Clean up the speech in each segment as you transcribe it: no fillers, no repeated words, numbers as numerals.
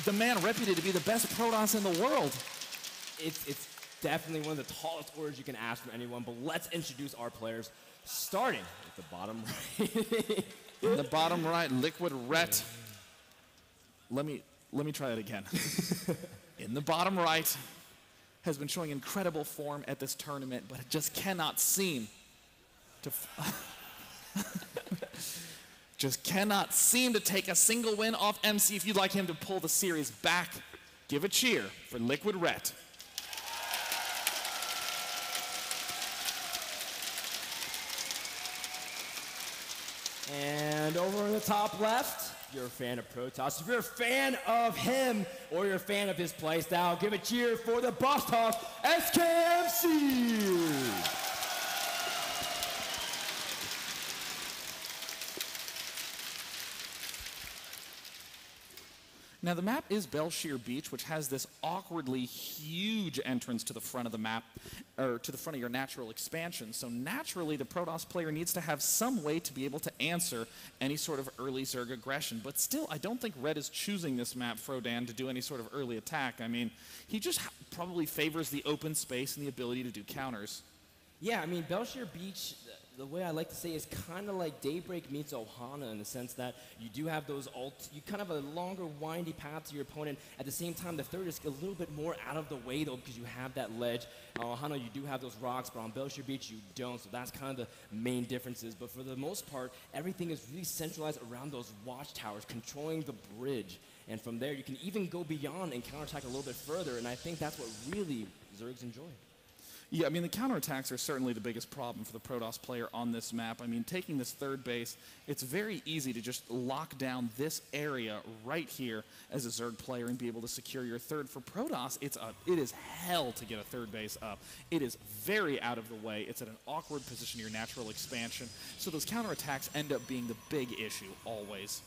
the man reputed to be the best Protoss in the world. It's definitely one of the tallest orders you can ask from anyone, but let's introduce our players, starting at the bottom right. In the bottom right, Liquid Ret. Let me try that again. In the bottom right, has been showing incredible form at this tournament, but it just cannot seem to just cannot seem to take a single win off MC. If you'd like him to pull the series back, give a cheer for Liquid Ret. And over in the top left, if you're a fan of Protoss, if you're a fan of him or you're a fan of his playstyle, give a cheer for the boss toss, SKMC! Now the map is Belshir Beach, which has this awkwardly huge entrance to the front of the map, or to the front of your natural expansion. So naturally, the Protoss player needs to have some way to be able to answer any sort of early Zerg aggression. But still, I don't think Red is choosing this map, Frodan, to do any sort of early attack. I mean, he just probably favors the open space and the ability to do counters. Yeah, I mean, Belshir Beach, the way I like to say, is kind of like Daybreak meets Ohana in the sense that you do have those you kind of have a longer, windy path to your opponent. At the same time, the third is a little bit more out of the way, though, because you have that ledge. Ohana, you do have those rocks, but on Belshir Beach, you don't. So that's kind of the main differences. But for the most part, everything is really centralized around those watchtowers, controlling the bridge. And from there, you can even go beyond and counterattack a little bit further. And I think that's what really Zergs enjoy. Yeah, I mean, the counterattacks are certainly the biggest problem for the Protoss player on this map. I mean, taking this third base, it's very easy to just lock down this area right here as a Zerg player and be able to secure your third. For Protoss, it is hell to get a third base up. It is very out of the way. It's at an awkward position in your natural expansion. So those counterattacks end up being the big issue, always.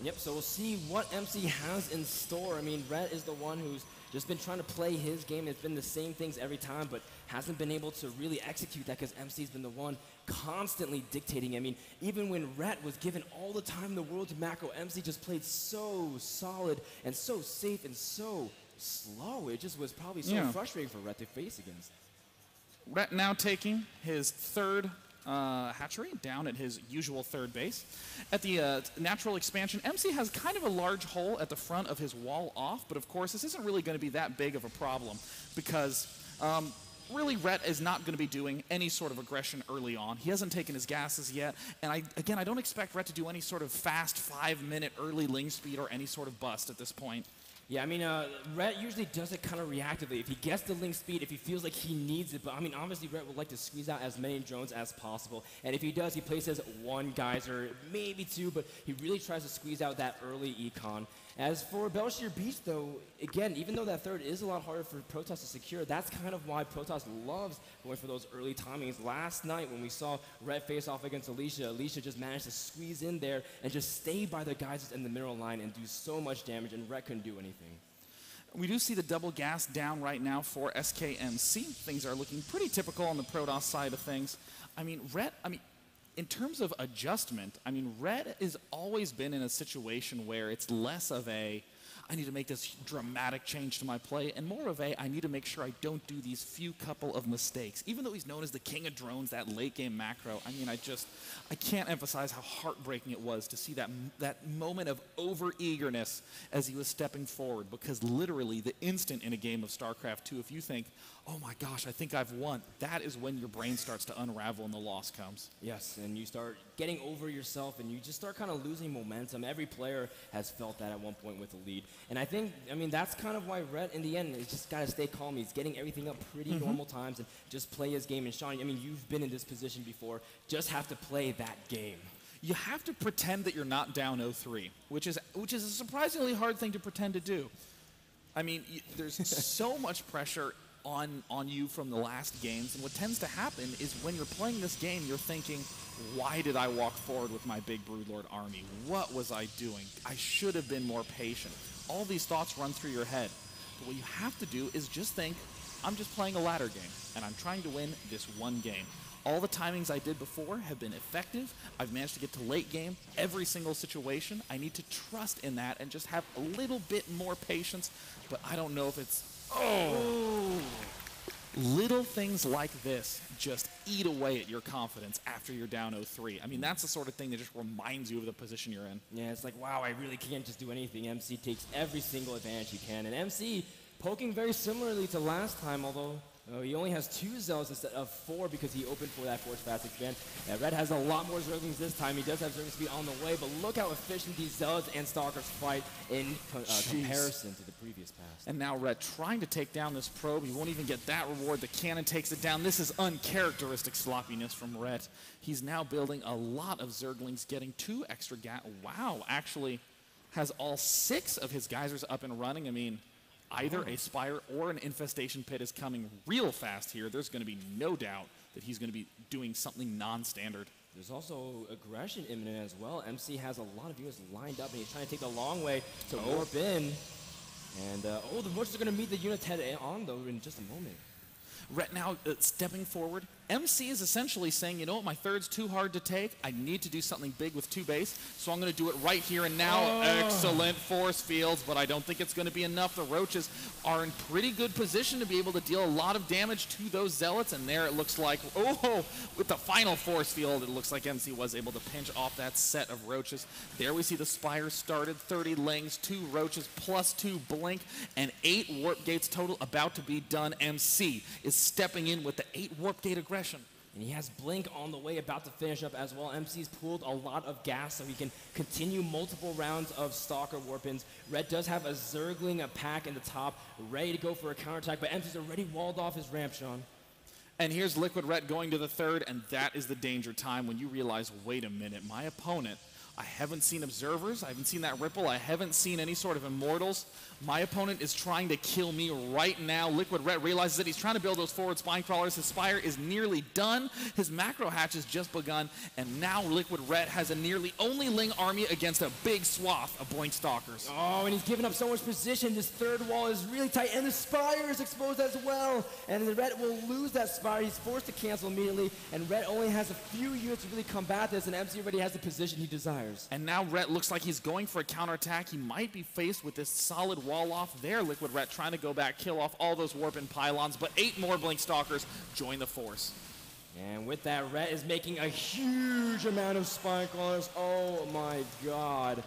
Yep, so we'll see what MC has in store. I mean, Red is the one who's just been trying to play his game. It's been the same things every time, but hasn't been able to really execute that because MC's been the one constantly dictating. I mean, even when Ret was given all the time in the world to macro, MC just played so solid and so safe and so slow. It just was probably so frustrating for Ret to face against. Ret now taking his third hatchery down at his usual third base. At the natural expansion, MC has kind of a large hole at the front of his wall off, but of course this isn't really going to be that big of a problem because really Ret is not going to be doing any sort of aggression early on. He hasn't taken his gases yet, and I don't expect Ret to do any sort of fast 5-minute early ling speed or any sort of bust at this point. Yeah, I mean, Ret usually does it kind of reactively. If he gets the link speed, if he feels like he needs it, but I mean, obviously Ret would like to squeeze out as many drones as possible. And if he does, he places one geyser, maybe two, but he really tries to squeeze out that early econ. As for Belshir Beach, though, again, even though that third is a lot harder for Protoss to secure, that's kind of why Protoss loves going for those early timings. Last night, when we saw Ret face off against Alicia, Alicia just managed to squeeze in there and just stay by the geysers in the middle line and do so much damage, and Ret couldn't do anything. We do see the double gas down right now for SKMC. Things are looking pretty typical on the Protoss side of things. I mean, in terms of adjustment, I mean, Red has always been in a situation where it's less of a, I need to make this dramatic change to my play, and more of a, I need to make sure I don't do these few couple of mistakes. Even though he's known as the king of drones, that late game macro, I mean, I can't emphasize how heartbreaking it was to see that moment of over-eagerness as he was stepping forward, because literally the instant in a game of StarCraft 2, if you think, oh my gosh, I think I've won, that is when your brain starts to unravel and the loss comes. Yes, and you start getting over yourself and you just start kind of losing momentum. Every player has felt that at one point with the lead. And I mean, that's kind of why Ret, in the end, has just got to stay calm. He's getting everything up pretty normal times and just play his game. And Sean, I mean, you've been in this position before. Just have to play that game. You have to pretend that you're not down 0-3, which is a surprisingly hard thing to pretend to do. I mean, there's so much pressure on you from the last games, and what tends to happen is when you're playing this game, you're thinking, why did I walk forward with my big Broodlord army? What was I doing? I should have been more patient. All these thoughts run through your head. But what you have to do is just think, I'm just playing a ladder game, and I'm trying to win this one game. All the timings I did before have been effective. I've managed to get to late game every single situation. I need to trust in that and just have a little bit more patience, but I don't know if it's... Oh! Little things like this just eat away at your confidence after you're down 0-3. I mean, that's the sort of thing that just reminds you of the position you're in. Yeah, it's like, wow, I really can't just do anything. MC takes every single advantage he can. And MC poking very similarly to last time, although he only has 2 Zealots instead of 4 because he opened for that Force Fast expand. Red has a lot more Zerglings this time. He does have Zergling speed on the way, but look how efficient these Zealots and Stalkers fight in comparison to the previous pass. And now Red trying to take down this probe. He won't even get that reward. The cannon takes it down. This is uncharacteristic sloppiness from Red. He's now building a lot of Zerglings, getting 2 extra Wow, actually has all 6 of his geysers up and running. I mean, either a Spire or an Infestation Pit is coming real fast here. There's going to be no doubt that he's going to be doing something non-standard. There's also aggression imminent as well. MC has a lot of units lined up, and he's trying to take the long way to warp in. And, the Roaches are going to meet the units head on, though, in just a moment. Ret now stepping forward. MC is essentially saying, you know what, my third's too hard to take. I need to do something big with 2 base, so I'm going to do it right here and now. Excellent force fields, but I don't think it's going to be enough. The Roaches are in pretty good position to be able to deal a lot of damage to those Zealots, and there it looks like, with the final force field, it looks like MC was able to pinch off that set of Roaches. There we see the Spire started, 30 Lings, 2 Roaches, plus 2 Blink, and 8 Warp Gates total about to be done. MC is stepping in with the 8 Warp Gate aggression. And he has Blink on the way, about to finish up as well. MC's pooled a lot of gas so he can continue multiple rounds of Stalker warp-ins. Red does have a Zergling, a pack in the top, ready to go for a counterattack, but MC's already walled off his ramp, Sean. And here's Liquid Ret going to the 3rd, and that is the danger time when you realize, wait a minute, my opponent, I haven't seen Observers, I haven't seen that Ripple, I haven't seen any sort of Immortals. My opponent is trying to kill me right now. Liquid Ret realizes that he's trying to build those forward spine crawlers. His Spire is nearly done. His macro hatch has just begun, and now Liquid Ret has a nearly only Ling army against a big swath of Blink Stalkers. Oh, and he's given up so much position. This 3rd wall is really tight, and the Spire is exposed as well. And the Red will lose that Spire. He's forced to cancel immediately, and Red only has a few units to really combat this, and MC already has the position he desires. And now Ret looks like he's going for a counterattack. He might be faced with this solid wall off there. Liquid Ret trying to go back, kill off all those warp and pylons, but 8 more Blink Stalkers join the force. And with that, Ret is making a huge amount of spine crawlers. Oh my god.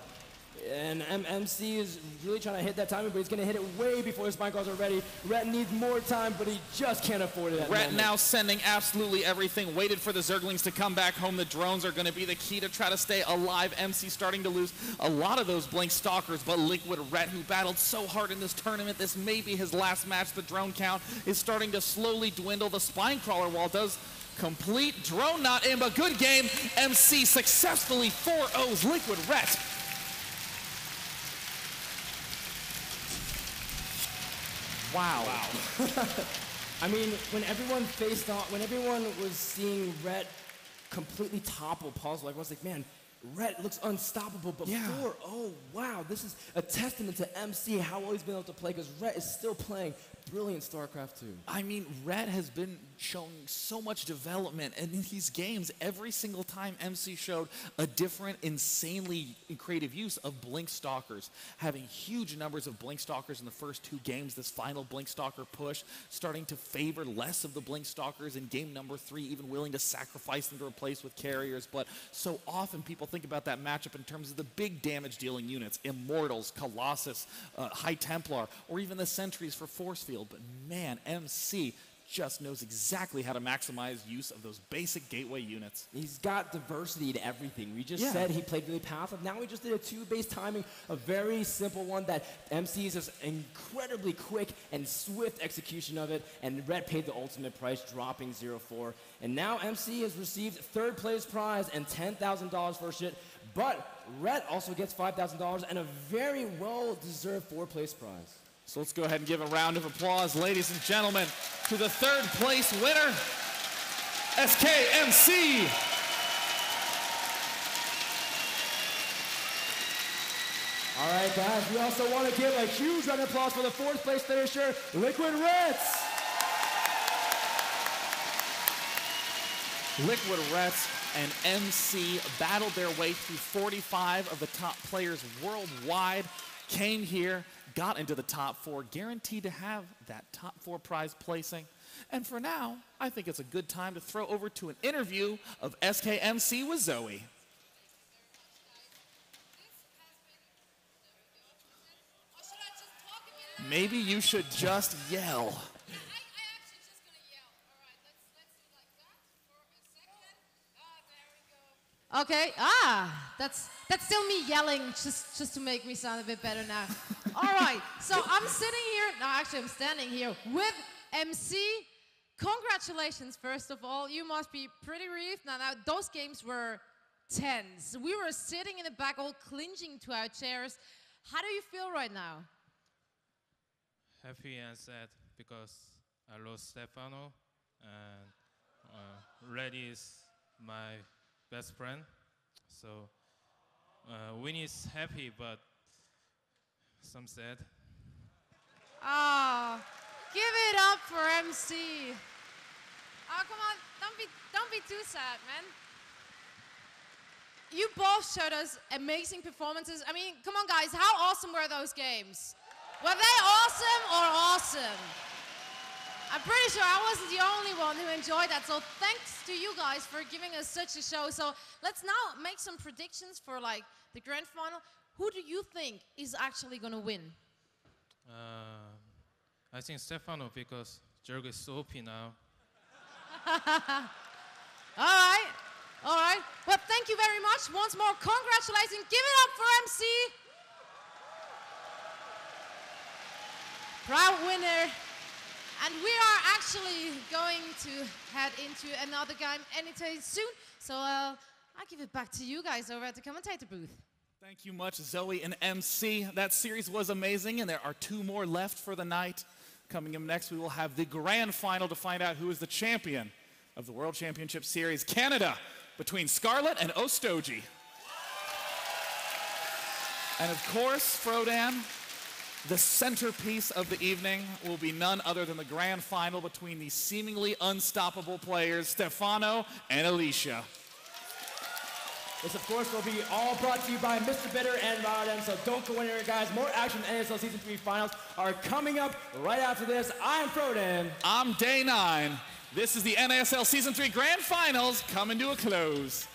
And MC is really trying to hit that timing, but he's going to hit it way before the spine calls are ready. Ret needs more time, but he just can't afford it at Ret now sending absolutely everything. Waited for the Zerglings to come back home. The drones are going to be the key to try to stay alive. MC starting to lose a lot of those Blink Stalkers, but Liquid Ret, who battled so hard in this tournament, this may be his last match. The drone count is starting to slowly dwindle. The spine crawler wall does complete. Drone not in, but good game. MC successfully 4-0s Liquid Ret. Wow. I mean, when everyone was seeing Ret completely topple Puzzle, everyone's like, man, Ret looks unstoppable, but 4-0, wow, this is a testament to MC, how well he's been able to play, because Ret is still playing brilliant StarCraft 2. I mean, Ret has been showing so much development, and in these games, every single time MC showed a different, insanely creative use of Blink Stalkers, having huge numbers of Blink Stalkers in the first 2 games. This final Blink Stalker push starting to favor less of the Blink Stalkers in game number 3, even willing to sacrifice them to replace with carriers. But so often people think about that matchup in terms of the big damage dealing units, Immortals, Colossus, High Templar, or even the Sentries for Force Field. But man, MC just knows exactly how to maximize use of those basic gateway units. He's got diversity to everything. We just said he played really passive. Now he just did a 2-base timing, a very simple one that MC's just incredibly quick and swift execution of it, and Red paid the ultimate price, dropping 0-4. And now MC has received 3rd place prize and $10,000 for shit, but Red also gets $5,000 and a very well-deserved 4th place prize. So let's go ahead and give a round of applause, ladies and gentlemen, to the 3rd place winner, SKMC. All right, guys, we also want to give a huge round of applause for the 4th place finisher, Liquid Reds. Liquid Rets and MC battled their way through 45 of the top players worldwide, came here, got into the top 4, guaranteed to have that top 4 prize placing. And for now, I think it's a good time to throw over to an interview of SKMC with Zoe. Maybe you should just yell. Okay, that's still me yelling just to make me sound a bit better now. All right, so I'm sitting here, no, actually I'm standing here with MC. Congratulations, first of all. You must be pretty relieved. Now, those games were tense. We were sitting in the back all clinging to our chairs. How do you feel right now? Happy and sad because I lost Stefano, and Red is my best friend. So Win is happy, but some sad. Ah, give it up for MC. Oh, come on, don't be too sad, man. You both showed us amazing performances. I mean, come on, guys, how awesome were those games? Were they awesome or awesome? I'm pretty sure I wasn't the only one who enjoyed that, so thanks to you guys for giving us such a show. So let's now make some predictions for like the grand final. Who do you think is actually going to win? I think Stefano, because Jurg is so OP now. All right. Well, thank you very much. Once more, congratulations. Give it up for MC. Proud winner. And we are actually going to head into another game anytime soon. So I'll give it back to you guys over at the commentator booth. Thank you much, Zoe and MC. That series was amazing, and there are 2 more left for the night. Coming up next, we will have the grand final to find out who is the champion of the World Championship Series, Canada, between Scarlett and Ostoji. And of course, Frodan, the centerpiece of the evening will be none other than the grand final between these seemingly unstoppable players, Stefano and Alicia. This, of course, will be all brought to you by Mr. Bitter and Rodden, so don't go anywhere, guys. More action NASL Season 3 finals are coming up right after this. I'm Frodan. I'm Day 9. This is the NASL Season 3 Grand Finals coming to a close.